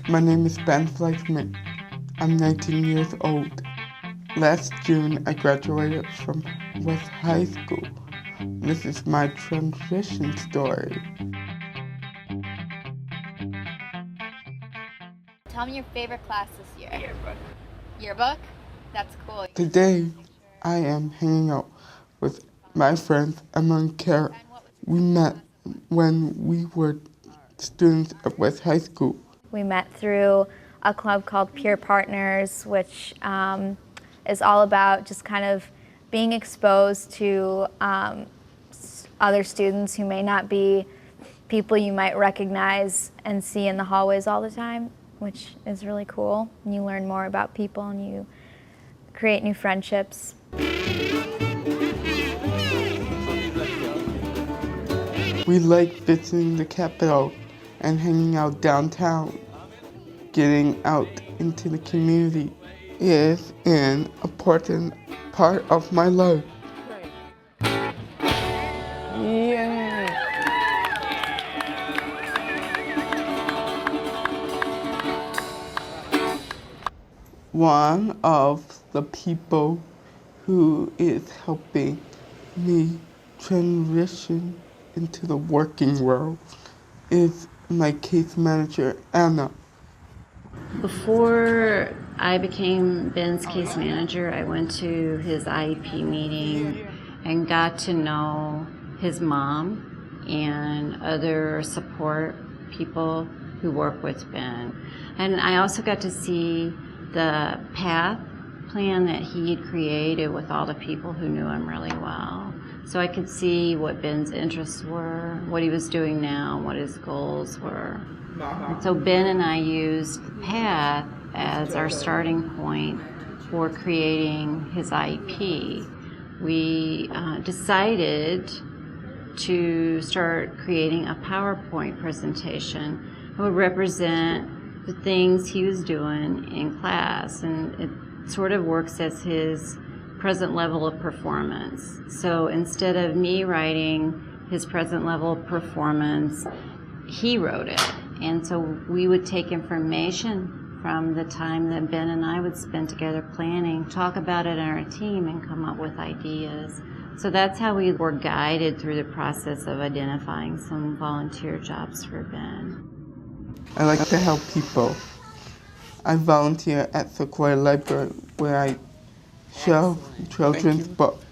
My name is Ben Fleischman. I'm 19 years old. Last June, I graduated from West High School. This is my transition story. Tell me your favorite class this year. Yearbook. Yearbook? That's cool. Today, I am hanging out with my friends Emma and Kara. We met when we were students at West High School. We met through a club called Peer Partners, which is all about just kind of being exposed to other students who may not be people you might recognize and see in the hallways all the time, which is really cool. And you learn more about people and you create new friendships. We like visiting the Capitol and hanging out downtown. Getting out into the community is an important part of my life. Yeah. One of the people who is helping me transition into the working world is my case manager, Anna. Before I became Ben's case manager, I went to his IEP meeting and got to know his mom and other support people who work with Ben. And I also got to see the path plan that he had created with all the people who knew him really well. So I could see what Ben's interests were, what he was doing now, what his goals were. So Ben and I used the path as our starting point for creating his IEP. We decided to start creating a PowerPoint presentation that would represent the things he was doing in class, and it sort of works as his present level of performance. So instead of me writing his present level of performance, he wrote it. And so we would take information from the time that Ben and I would spend together planning, talk about it in our team, and come up with ideas. So that's how we were guided through the process of identifying some volunteer jobs for Ben. I like to help people. I volunteer at Sequoia Library where I shelf children's books.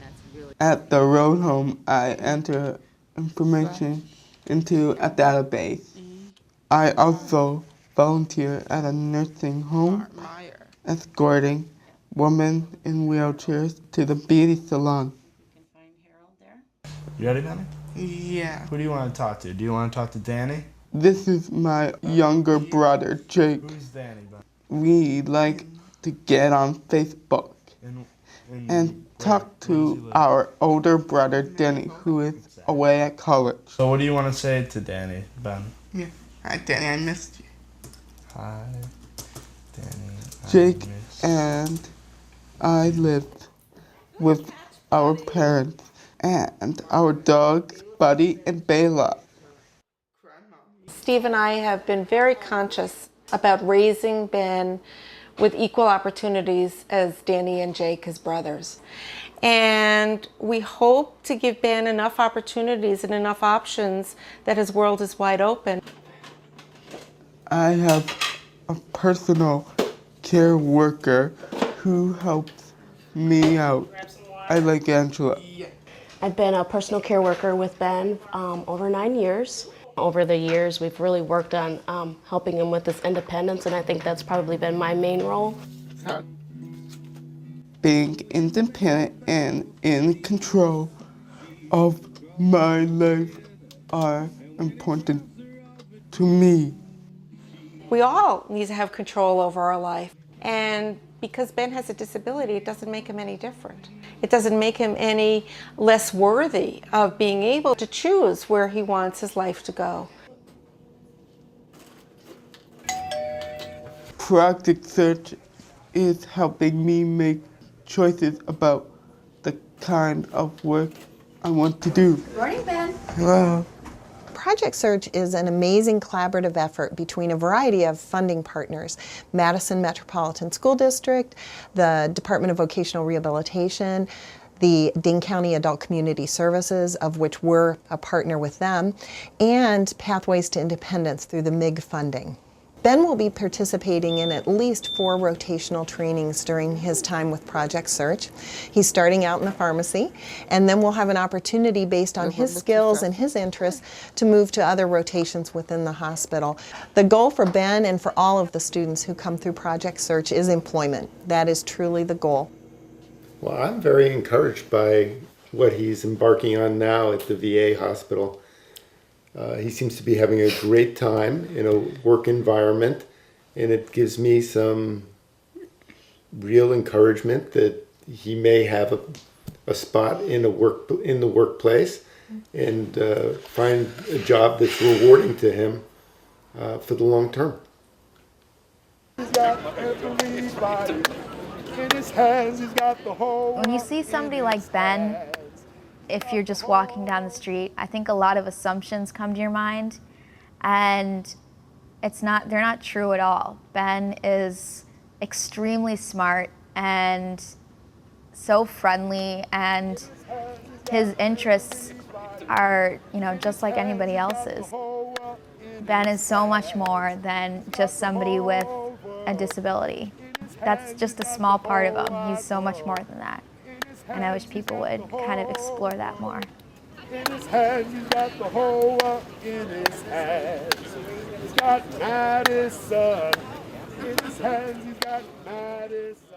At the road home, I enter information into a database. I also volunteer at a nursing home, escorting women in wheelchairs to the beauty salon. You ready, Danny? Yeah. Who do you want to talk to? Do you want to talk to Danny? This is my younger brother, Jake. Who's Danny? We like to get on Facebook and talk to our older brother, Danny, who is away at college. So what do you want to say to Danny, Ben? Yeah. Hi, Danny, I missed you. Hi, Danny. Jake and I live with our parents and our dogs, Buddy and Bela. Steve and I have been very conscious about raising Ben with equal opportunities as Danny and Jake, his brothers. And we hope to give Ben enough opportunities and enough options that his world is wide open. I have a personal care worker who helps me out. I like Angela. I've been a personal care worker with Ben over 9 years. Over the years, we've really worked on helping him with his independence, and I think that's probably been my main role. Being independent and in control of my life are important to me. We all need to have control over our life. And because Ben has a disability, it doesn't make him any different. It doesn't make him any less worthy of being able to choose where he wants his life to go. Project Search is helping me make choices about the kind of work I want to do. Good morning, Ben. Hello. Project Search is an amazing collaborative effort between a variety of funding partners: Madison Metropolitan School District, the Department of Vocational Rehabilitation, the Dane County Adult Community Services, of which we're a partner with them, and Pathways to Independence through the MIG funding. Ben will be participating in at least 4 rotational trainings during his time with Project Search. He's starting out in the pharmacy, and then we'll have an opportunity based on his skills and his interests to move to other rotations within the hospital. The goal for Ben and for all of the students who come through Project Search is employment. That is truly the goal. Well, I'm very encouraged by what he's embarking on now at the VA hospital. He seems to be having a great time in a work environment, and it gives me some real encouragement that he may have a spot in the workplace and find a job that's rewarding to him for the long term. When you see somebody like Ben, if you're just walking down the street, I think a lot of assumptions come to your mind, and they're not true at all. Ben is extremely smart and so friendly, and his interests are, just like anybody else's. Ben is so much more than just somebody with a disability. That's just a small part of him. He's so much more than that. And I wish people would kind of explore that more. In his hands, he's got the whole world in his hands. He's got Madison. In his hands, he's got Madison.